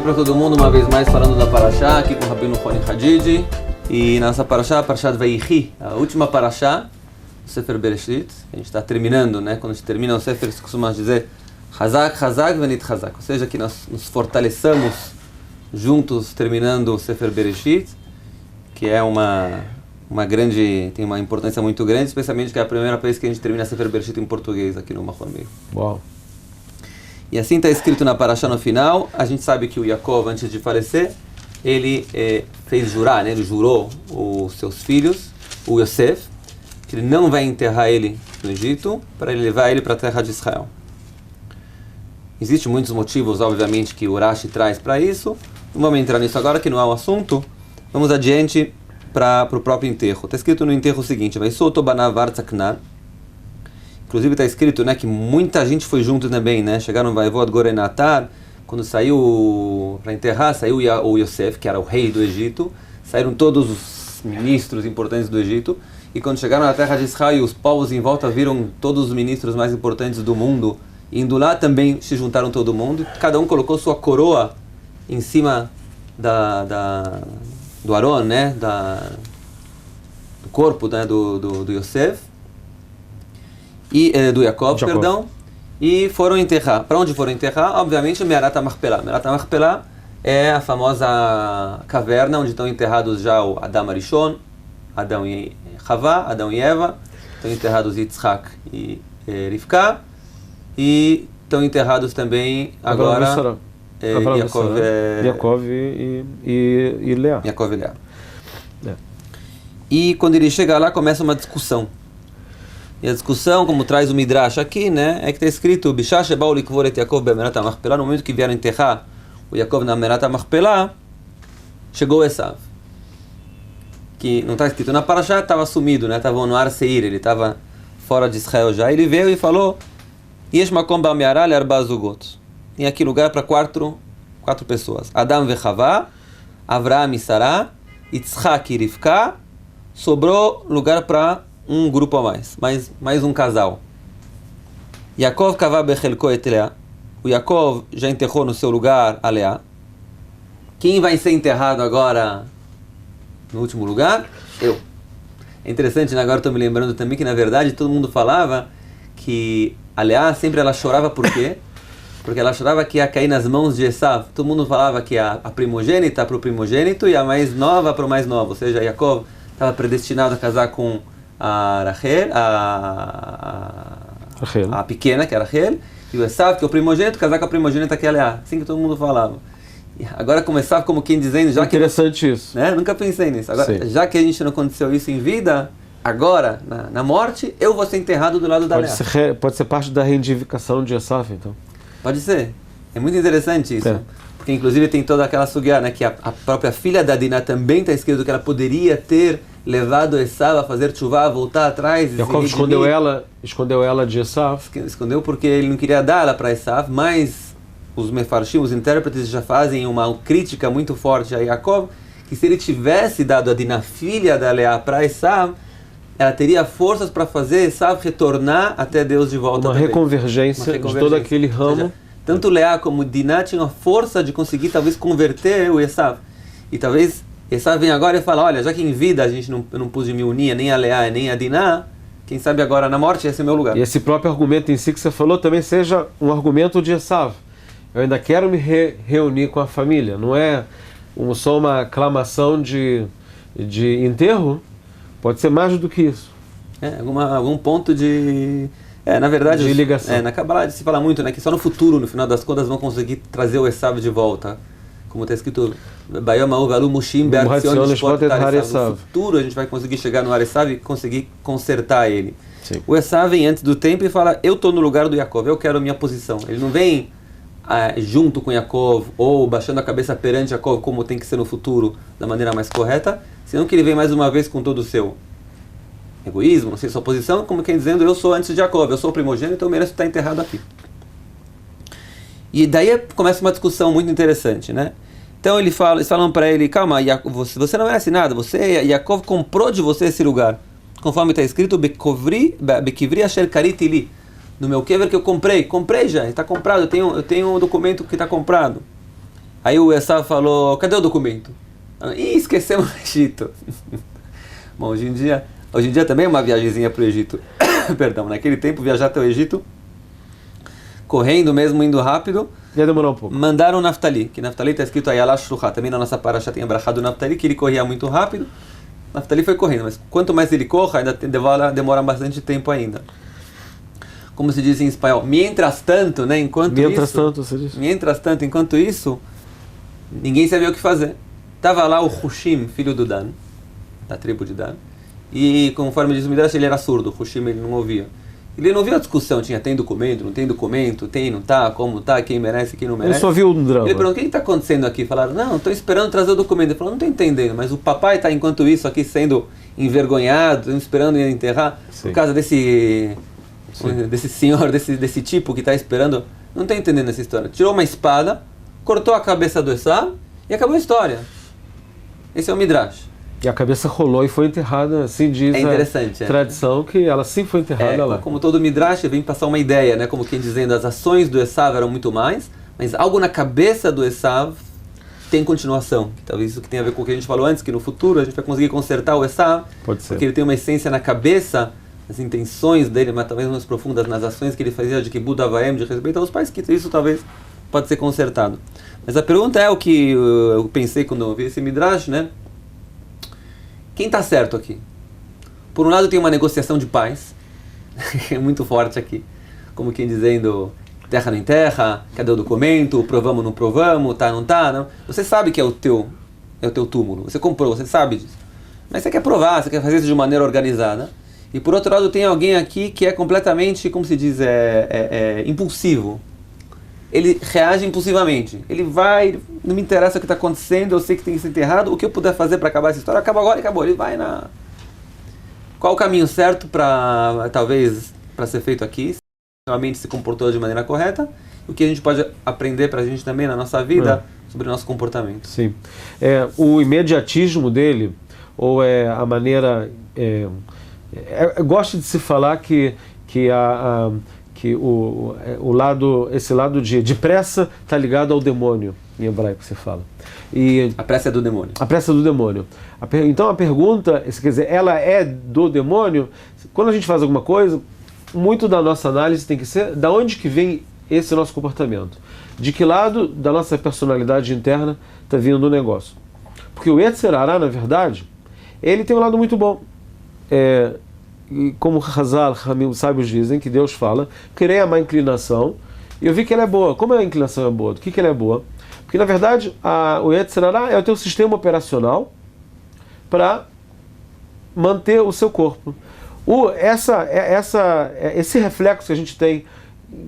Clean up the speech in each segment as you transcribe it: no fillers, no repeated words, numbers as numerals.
para todo mundo, uma vez mais falando da Parashá, aqui com o Rabino Roni Hadid. E nossa Parashá, a Parashá de Vayikhi, a última Parashá, o Sefer Bereshit. A gente está terminando, né? Quando a gente termina o Sefer, se costuma dizer Hazak, Hazak, Venit Hazak. Ou seja, que nós nos fortaleçamos juntos terminando o Sefer Bereshit, que é uma grande, tem uma importância muito grande, especialmente que é a primeira vez que a gente termina Sefer Bereshit em português aqui no Machon Meir. Uau! E assim está escrito na Parashá no final. A gente sabe que o Yaakov, antes de falecer, ele fez jurar, né? Ele jurou os seus filhos, o Yosef, que ele não vai enterrar ele no Egito, para ele levar ele para a terra de Israel. Existem muitos motivos, obviamente, que o Rashi traz para isso. Não vamos entrar nisso agora, que não é o assunto. Vamos adiante para o próprio enterro. Está escrito no enterro o seguinte: vai sotobanavar tzaknar. Inclusive está escrito, né, que muita gente foi junto também, né? Chegaram no Vaivod Gorenatar, quando saiu para enterrar, saiu o Yosef, que era o rei do Egito, saíram todos os ministros importantes do Egito, e quando chegaram na terra de Israel e os povos em volta viram todos os ministros mais importantes do mundo, indo lá também se juntaram todo mundo, cada um colocou sua coroa em cima do Aron, né, do corpo, né, do Yosef, e do Yaakov, perdão, e foram enterrar. Para onde foram enterrar? Obviamente, Me'arat HaMachpelah. Me'arat HaMachpelah é a famosa caverna onde estão enterrados já o Adam Arishon, Adão e Havá, Adão e Eva, estão enterrados Yitzhak e Rivka, e estão enterrados também agora Yaakov e Leá. Yaakov e Leá. E quando ele chega lá, começa uma discussão. E a discussão, como traz o Midrash aqui, né, é que está escrito Bishah sheba'u likvor et Yaakov be'Me'arat HaMachpelah. No momento que vieram enterrar o Yaakov na Me'arat HaMachpelah, chegou Esav, que não está escrito na Parashá, estava sumido, né, estava no Ar Seir, ele estava fora de Israel já. Ele veio e falou: Yesh makom ba'me'ara le'arba zugot. Tem aqui lugar para quatro pessoas: Adam ve Havá, Avraham e Sará, Yitzhak e Rivka. Sobrou lugar para um grupo a mais um casal. Yaakov kavá bechelko et Leá. O Yaakov já enterrou no seu lugar a Leá. Quem vai ser enterrado agora no último lugar? Eu. É interessante, né? Agora estou me lembrando também que, na verdade, todo mundo falava que a Leá sempre ela chorava. Por quê? Porque ela chorava que ia cair nas mãos de Esav. Todo mundo falava que a primogênita para o primogênito e a mais nova para o mais novo. Ou seja, Yaakov estava predestinado a casar com a Rachel, a pequena, que era Rachel, e o Esav, que é o primogênito, casar com a primogênita, que é Leá. Assim que todo mundo falava. E agora começava como quem dizendo, já interessante que, isso. Né? Nunca pensei nisso. Agora, já que a gente não aconteceu isso em vida, agora, na morte, eu vou ser enterrado do lado da Leá. Pode ser parte da reivindicação de Esav, então? Pode ser. É muito interessante isso. Porque, inclusive, tem toda aquela sugiá, né, que a própria filha da Diná também está escrito que ela poderia ter levado Esav a fazer tshuva, a voltar atrás. Yaakov escondeu ela de Esav. Escondeu porque ele não queria dar ela para Esav, mas os mefarshim, os intérpretes, já fazem uma crítica muito forte a Yaakov, que se ele tivesse dado a Diná, filha da Leá, para Esav, ela teria forças para fazer Esav retornar até Deus de volta. Uma reconvergência de todo aquele ramo. Ou seja, tanto Leá como Diná tinham a força de conseguir talvez converter o Esav. E talvez Esav vem agora e fala: olha, já que em vida a gente não pude me unir nem a Leá nem a Diná, quem sabe agora na morte esse é meu lugar. E esse próprio argumento em si que você falou também seja um argumento de Esav. Eu ainda quero me reunir com a família. Não é só uma aclamação de enterro. Pode ser mais do que isso. Algum ponto de... na verdade, de ligação. Na Kabbalah se fala muito, né, que só no futuro, no final das contas, vão conseguir trazer o Esav de volta. Como está escrito, no futuro a gente vai conseguir chegar no Esav e conseguir consertar ele. Sim. O Esav vem antes do tempo e fala: eu estou no lugar do Yaakov, eu quero a minha posição. Ele não vem junto com Yaakov ou baixando a cabeça perante Yaakov, como tem que ser no futuro, da maneira mais correta, senão que ele vem mais uma vez com todo o seu egoísmo, não sei, sua posição, como quem dizendo: eu sou antes de Yaakov, eu sou o primogênito, então eu mereço estar enterrado aqui. E daí começa uma discussão muito interessante, né? Então eles falam para ele: calma, você não merece nada, Yaakov comprou de você esse lugar, conforme está escrito, Bekivri asher kariti li, no meu kever que eu comprei já, está comprado, eu tenho um documento que está comprado. Aí o Esav falou, cadê o documento? Ih, esquecemos o Egito. Bom, hoje em dia também é uma viagemzinha para o Egito. Perdão, naquele tempo viajar até o Egito, correndo mesmo, indo rápido, ia demorar um pouco. Mandaram o Naftali, que Naftali está escrito aí, Alash Shluchá, também na nossa paraxá tem abrachado o Naftali, que ele corria muito rápido. Naftali foi correndo, mas quanto mais ele corre, ainda demora bastante tempo ainda. Como se diz em espanhol, mientras tanto, né, enquanto isso, ninguém sabia o que fazer. Tava lá o Hushim, filho do Dan, da tribo de Dan, e conforme diz o Midrash, ele era surdo, o Hushim ele não ouvia. Ele não viu a discussão, tem documento, não tem documento, tem, não tá, como tá, quem merece, quem não merece. Ele só viu um drama. Ele perguntou, o que está acontecendo aqui? Falaram, não, estou esperando trazer o documento. Ele falou, não estou entendendo, mas o papai está, enquanto isso, aqui sendo envergonhado, esperando ir enterrar, por causa desse senhor, desse tipo que está esperando. Não está entendendo essa história. Tirou uma espada, cortou a cabeça do Esav e acabou a história. Esse é o Midrash. E a cabeça rolou e foi enterrada, assim diz a tradição, que ela sim foi enterrada lá. Como todo Midrash, vem passar uma ideia, né? Como quem dizendo, as ações do Esav eram muito mais, mas algo na cabeça do Esav tem continuação. Talvez isso que tem a ver com o que a gente falou antes, que no futuro a gente vai conseguir consertar o Esav, porque ele tem uma essência na cabeça, as intenções dele, mas talvez mais profundas nas ações que ele fazia de Kibud Avaim, de respeito aos pais, que isso talvez pode ser consertado. Mas a pergunta é o que eu pensei quando eu vi esse Midrash, né? Quem está certo aqui? Por um lado tem uma negociação de paz, é muito forte aqui, como quem dizendo, terra nem terra, cadê o documento, provamos não provamos, tá não tá, não. Você sabe que é o teu túmulo, você comprou, você sabe disso, mas você quer provar, você quer fazer isso de maneira organizada. E por outro lado tem alguém aqui que é completamente, como se diz, impulsivo. Ele reage impulsivamente. Ele vai, não me interessa o que está acontecendo, eu sei que tem que ser enterrado, o que eu puder fazer para acabar essa história, acaba agora e acabou. Ele vai na... Qual o caminho certo para, talvez, para ser feito aqui? Se realmente se comportou de maneira correta, o que a gente pode aprender para a gente também na nossa vida sobre o nosso comportamento. Sim. O imediatismo dele, ou a maneira... gosto de se falar que esse lado de pressa está ligado ao demônio, em hebraico se fala. E a pressa é do demônio. A pressa é do demônio. Então a pergunta, quer dizer, ela é do demônio? Quando a gente faz alguma coisa, muito da nossa análise tem que ser da onde que vem esse nosso comportamento. De que lado da nossa personalidade interna está vindo o negócio. Porque o Yetzer Hará, na verdade, ele tem um lado muito bom. Como Hazal, os sábios dizem, que Deus fala, criei a má inclinação, e eu vi que ela é boa. Como a inclinação é boa? Do que ela é boa? Porque, na verdade, o Yetzer Hará é o teu sistema operacional para manter o seu corpo. Esse reflexo que a gente tem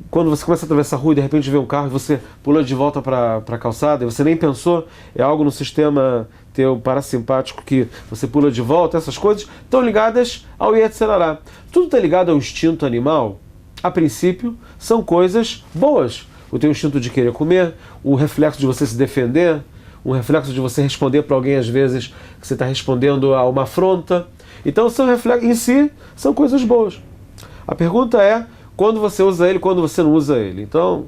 quando você começa a atravessar a rua e de repente vê um carro e você pula de volta para a calçada e você nem pensou, é algo no sistema teu parasimpático que você pula de volta, essas coisas estão ligadas ao Yetzer Hará. Tudo está ligado ao instinto animal, a princípio, são coisas boas. O teu instinto de querer comer, o reflexo de você se defender, o reflexo de você responder para alguém às vezes que você está respondendo a uma afronta. Então, são reflexos, em si, são coisas boas. A pergunta é quando você usa ele, quando você não usa ele. Então,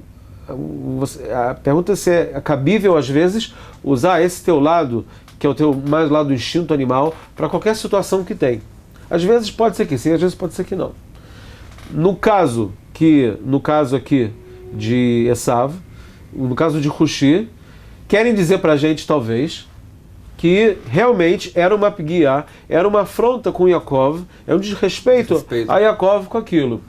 a pergunta é se é cabível, às vezes, usar esse teu lado, que é o teu mais lado do instinto animal, para qualquer situação que tem. Às vezes pode ser que sim, às vezes pode ser que não. No caso aqui de Esav, no caso de Hushi, querem dizer para a gente, talvez, que realmente era uma pguiá, era uma afronta com Yaakov, é um desrespeito a Yaakov com aquilo.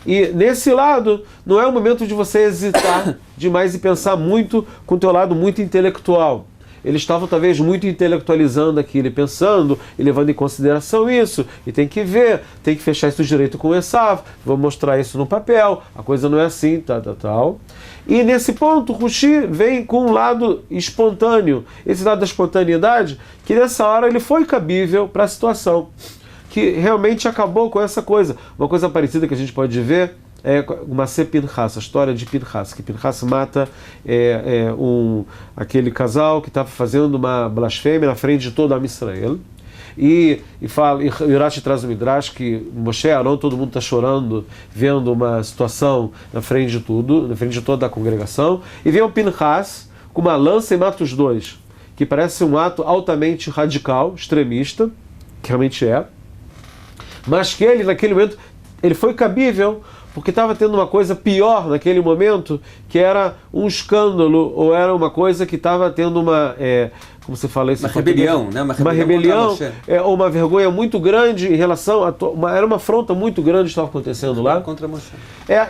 E nesse lado, não é o momento de você hesitar demais e pensar muito com o teu lado muito intelectual. Eles estavam talvez muito intelectualizando aquilo, pensando e levando em consideração isso, e tem que ver, tem que fechar isso direito com o Esav, vou mostrar isso no papel, a coisa não é assim, tal. E nesse ponto, Hushi vem com um lado espontâneo, esse lado da espontaneidade, que nessa hora ele foi cabível para a situação, que realmente acabou com essa coisa. Uma coisa parecida que a gente pode ver é uma Pinchas, a história de Pinchas, que Pinchas mata aquele casal que estava fazendo uma blasfêmia na frente de todo a Israel. E Urashi traz o Midrash que Moshe e Aaron, todo mundo está chorando, vendo uma situação na frente de tudo, na frente de toda a congregação, e vem o Pinchas com uma lança e mata os dois, que parece um ato altamente radical, extremista, que realmente é, mas que ele, naquele momento, ele foi cabível, porque estava tendo uma coisa pior naquele momento, que era um escândalo, ou era uma coisa que estava tendo uma, como você fala isso? Uma rebelião, né? Uma rebelião, ou uma vergonha muito grande em relação a... era uma afronta muito grande que estava acontecendo lá. Contra Moshe.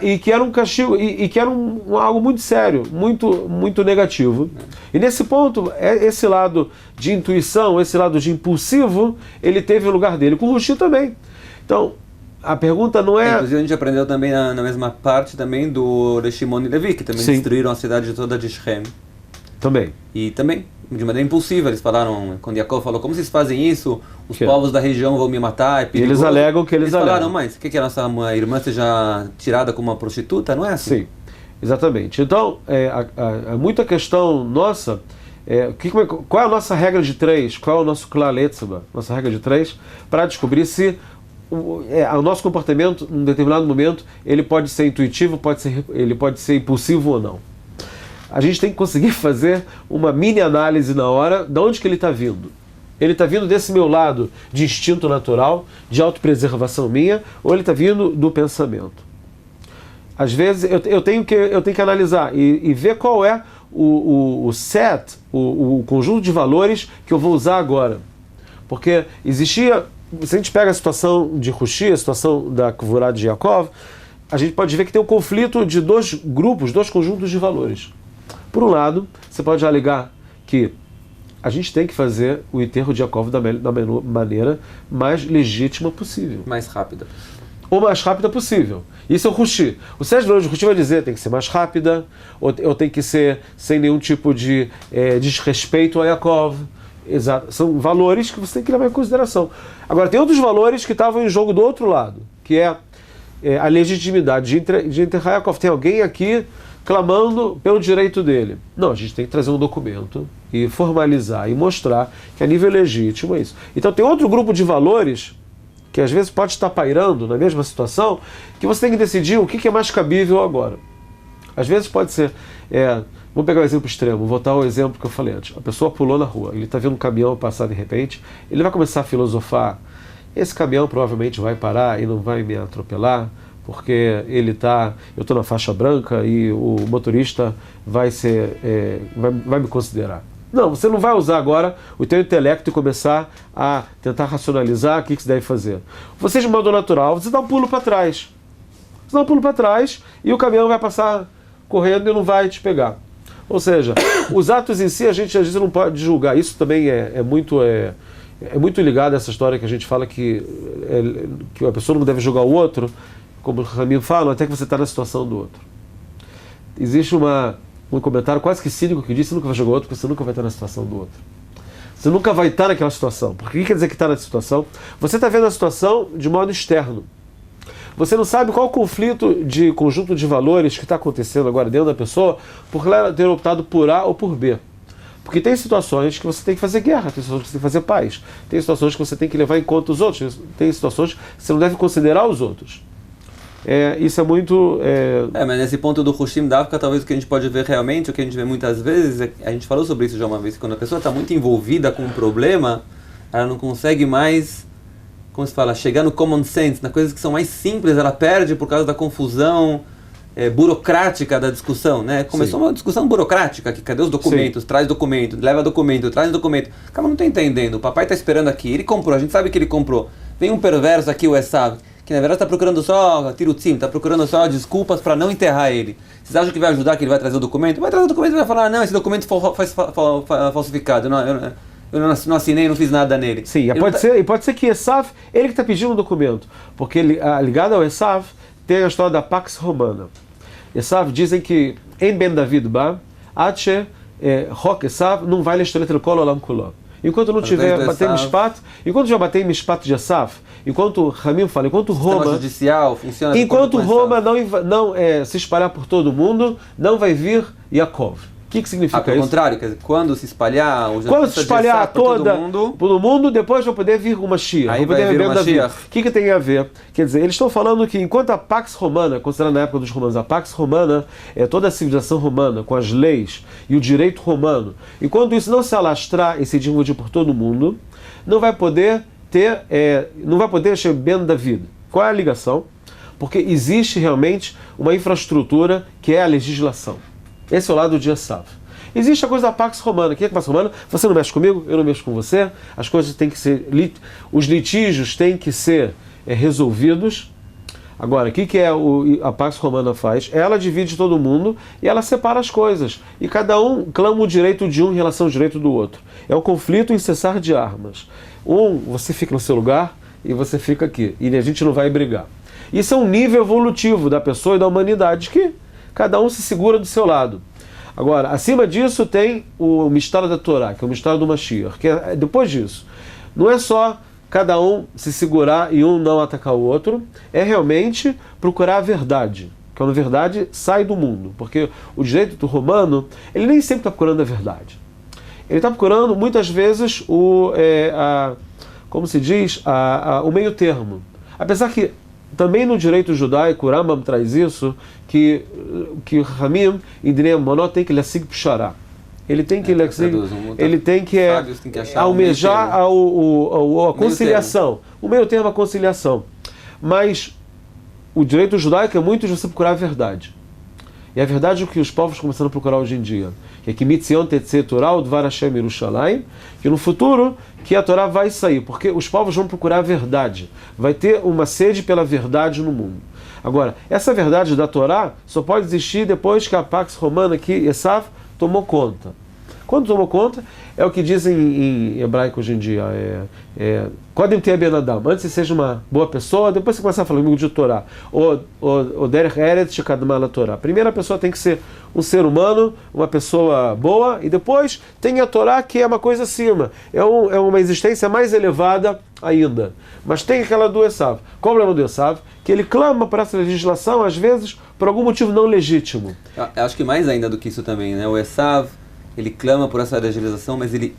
E que era um castigo, e que era algo muito sério, muito negativo. E nesse ponto, esse lado de intuição, esse lado de impulsivo, ele teve o lugar dele. Com o Hushi também. Então, a pergunta não é... Inclusive a gente aprendeu também na mesma parte também do Shimon e Levi, que também destruíram a cidade toda de Shem. Também. E também, de maneira impulsiva, eles falaram, quando Yaakov falou, como vocês fazem isso? Os povos da região vão me matar, é perigoso. Eles alegam que eles falaram, mas o que a nossa irmã seja tirada como uma prostituta? Não é assim? Sim, exatamente. Então, muita questão nossa... qual é a nossa regra de 3? Qual é o nosso Klal Etzba? Nossa regra de 3, para descobrir se o nosso comportamento, em um determinado momento, ele pode ser intuitivo, ele pode ser impulsivo ou não. A gente tem que conseguir fazer uma mini análise na hora de onde que ele está vindo. Ele está vindo desse meu lado de instinto natural, de autopreservação minha, ou ele está vindo do pensamento. Às vezes eu tenho que analisar e ver qual é o set, o conjunto de valores que eu vou usar agora. Porque existia... Se a gente pega a situação de Hushi, a situação da Kvorá de Yaakov, a gente pode ver que tem um conflito de dois grupos, dois conjuntos de valores. Por um lado, você pode alegar que a gente tem que fazer o enterro de Yaakov da maneira mais legítima possível. Mais rápida. Ou mais rápida possível. Isso é o Hushi. O Sérgio de Hushi vai dizer tem que ser mais rápida, ou tem que ser sem nenhum tipo de desrespeito a Yaakov. Exato. São valores que você tem que levar em consideração. Agora, tem outros valores que estavam em jogo do outro lado, que é a legitimidade de enterrar Yaakov. Tem alguém aqui clamando pelo direito dele. Não, a gente tem que trazer um documento e formalizar e mostrar que a nível legítimo é isso. Então tem outro grupo de valores que às vezes pode estar pairando na mesma situação, que você tem que decidir o que é mais cabível agora. Às vezes pode ser... Vamos pegar o exemplo extremo, vou voltar ao exemplo que eu falei antes. A pessoa pulou na rua, ele está vendo um caminhão passar de repente, ele vai começar a filosofar. Esse caminhão provavelmente vai parar e não vai me atropelar, porque eu estou na faixa branca e o motorista vai me considerar. Não, você não vai usar agora o teu intelecto e começar a tentar racionalizar o que você deve fazer. Você, de modo natural, você dá um pulo para trás. Você dá um pulo para trás e o caminhão vai passar correndo e não vai te pegar. Ou seja, os atos em si a gente às vezes não pode julgar. Isso também é muito ligado a essa história que a gente fala que a pessoa não deve julgar o outro, como o Ramim fala, até que você está na situação do outro. Existe um comentário quase que cínico que diz: você nunca vai julgar o outro porque você nunca vai estar na situação do outro. Você nunca vai estar naquela situação. Porque o que quer dizer que está na situação? Você está vendo a situação de modo externo. Você não sabe qual o conflito de conjunto de valores que está acontecendo agora dentro da pessoa por ela ter optado por A ou por B. Porque tem situações que você tem que fazer guerra, tem situações que você tem que fazer paz, tem situações que você tem que levar em conta os outros, tem situações que você não deve considerar os outros. Isso é muito... mas nesse ponto do Hushim Davka, talvez o que a gente pode ver realmente, o que a gente vê muitas vezes, a gente falou sobre isso já uma vez, quando a pessoa está muito envolvida com um problema, ela não consegue mais... como se fala, chegar no common sense, nas coisas que são mais simples, ela perde por causa da confusão burocrática da discussão, né? Começou uma discussão burocrática, que cadê os documentos? Sim. Traz documento, leva documento, traz documento. Cara, não está entendendo, o papai está esperando aqui, ele comprou, a gente sabe que ele comprou. Vem um perverso aqui, o Esav, que na verdade está procurando só tirutzim, está procurando só desculpas para não enterrar ele. Vocês acham que vai ajudar, que ele vai trazer o documento? Vai trazer o documento e vai falar, não, esse documento foi falsificado, eu não assinei, não fiz nada nele. Sim, pode ser que Esav, ele que está pedindo um documento, porque ligado ao Esav tem a história da Pax Romana. Esav dizem que em Ben David Ba, Atche, Rock Esav, não vai lhe o colo olam kulo. Enquanto não tiver bater Mishpat, enquanto já bater Mishpat de Esav, enquanto Ramim fala, enquanto Roma judicial funciona, enquanto Roma não se espalhar por todo mundo, não vai vir Yaakov. que significa pelo isso? contrário, quer dizer, quando se espalhar, Quando se espalhar todo mundo, depois vai poder vir uma Mashiach. Aí vai vir o Mashiach. O que tem a ver? Quer dizer, eles estão falando que enquanto a Pax Romana, considerando na época dos romanos, a Pax Romana é toda a civilização romana, com as leis e o direito romano, enquanto isso não se alastrar e se difundir por todo mundo, não vai poder ser bem da vida. Qual é a ligação? Porque existe realmente uma infraestrutura que é a legislação. Esse é o lado de Esav. Existe a coisa da Pax Romana. O que é a Pax Romana? Você não mexe comigo, eu não mexo com você. As coisas têm que ser... Os litígios têm que ser resolvidos. Agora, o que a Pax Romana faz? Ela divide todo mundo e ela separa as coisas. E cada um clama o direito de um em relação ao direito do outro. É o conflito em cessar de armas. Você fica no seu lugar e você fica aqui. E a gente não vai brigar. Isso é um nível evolutivo da pessoa e da humanidade que cada um se segura do seu lado. Agora, acima disso tem o mistério da Torá, que é o mistério do Mashiach, que é depois disso. Não é só cada um se segurar e um não atacar o outro, é realmente procurar a verdade, que a verdade sai do mundo, porque o direito romano, ele nem sempre está procurando a verdade. Ele está procurando, muitas vezes, o meio termo. Apesar que também no direito judaico, o Rambam traz isso, que Ramim e Dinei Monó tem que lhe puxará. Ele tem que almejar a conciliação. O meio termo é a conciliação. Mas o direito judaico é muito de você procurar a verdade. E a verdade é o que os povos começaram a procurar hoje em dia. Que é que Mitzion Tetze Torah, Dvar Hashem Yerushalayim, que no futuro que a Torá vai sair, porque os povos vão procurar a verdade. Vai ter uma sede pela verdade no mundo. Agora, essa verdade da Torá só pode existir depois que a Pax Romana, que Esav tomou conta. Quando tomou conta, é o que dizem em hebraico hoje em dia, Kodem Tea Ben Adam, antes você seja uma boa pessoa, depois você começa a falar amigo de Torá, ou Derech Eretz Shekadma la Torá. Primeiro a pessoa tem que ser um ser humano, uma pessoa boa, e depois tem a Torá, que é uma coisa acima, é uma existência mais elevada ainda. Mas tem aquela do Esav. Qual é o problema do Esav? Que ele clama por essa legislação, às vezes, por algum motivo não legítimo. Eu acho que mais ainda do que isso também, né? O Esav, ele clama por essa legislação, mas ele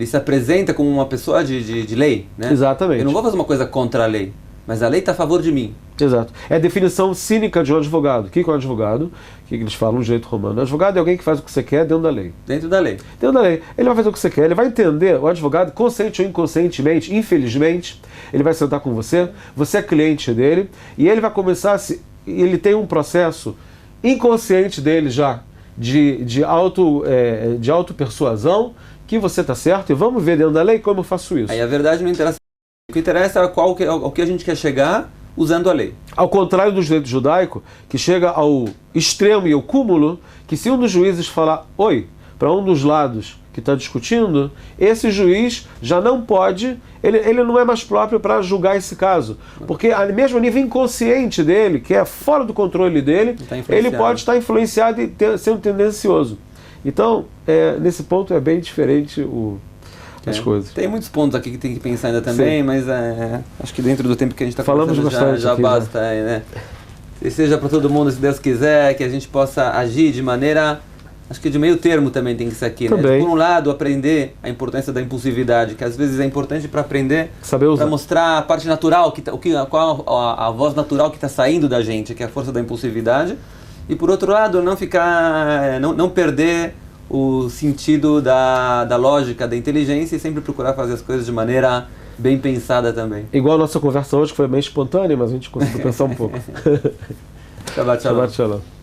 se apresenta como uma pessoa de lei, né? Exatamente. Eu não vou fazer uma coisa contra a lei, mas a lei está a favor de mim. Exato. É a definição cínica de um advogado. O que é um advogado? O que eles falam no direito romano? O advogado é alguém que faz o que você quer dentro da lei. Dentro da lei. Dentro da lei. Ele vai fazer o que você quer, ele vai entender, o advogado, consciente ou inconscientemente, infelizmente, ele vai sentar com você, você é cliente dele, e ele vai começar ele tem um processo inconsciente dele já, de auto-persuasão, que você está certo, e vamos ver dentro da lei como eu faço isso. Aí a verdade não interessa. O que interessa é ao que a gente quer chegar usando a lei. Ao contrário do direito judaico, que chega ao extremo e ao cúmulo, que se um dos juízes falar oi para um dos lados que está discutindo, esse juiz já não pode, ele não é mais próprio para julgar esse caso. Porque mesmo a nível inconsciente dele, que é fora do controle dele, ele pode estar influenciado e sendo tendencioso. Então, nesse ponto é bem diferente as coisas. Tem muitos pontos aqui que tem que pensar ainda também, mas acho que dentro do tempo que a gente está falando já aqui, basta. Né? Que seja para todo mundo, se Deus quiser, que a gente possa agir de maneira... Acho que de meio termo também tem que ser aqui, né? Por um lado, aprender a importância da impulsividade, que às vezes é importante para aprender, para mostrar a parte natural, qual a voz natural que está saindo da gente, que é a força da impulsividade. E por outro lado, não perder o sentido da lógica, da inteligência, e sempre procurar fazer as coisas de maneira bem pensada também. Igual a nossa conversa hoje, que foi bem espontânea, mas a gente conseguiu pensar um pouco. Shabbat shalom. Shabbat shalom.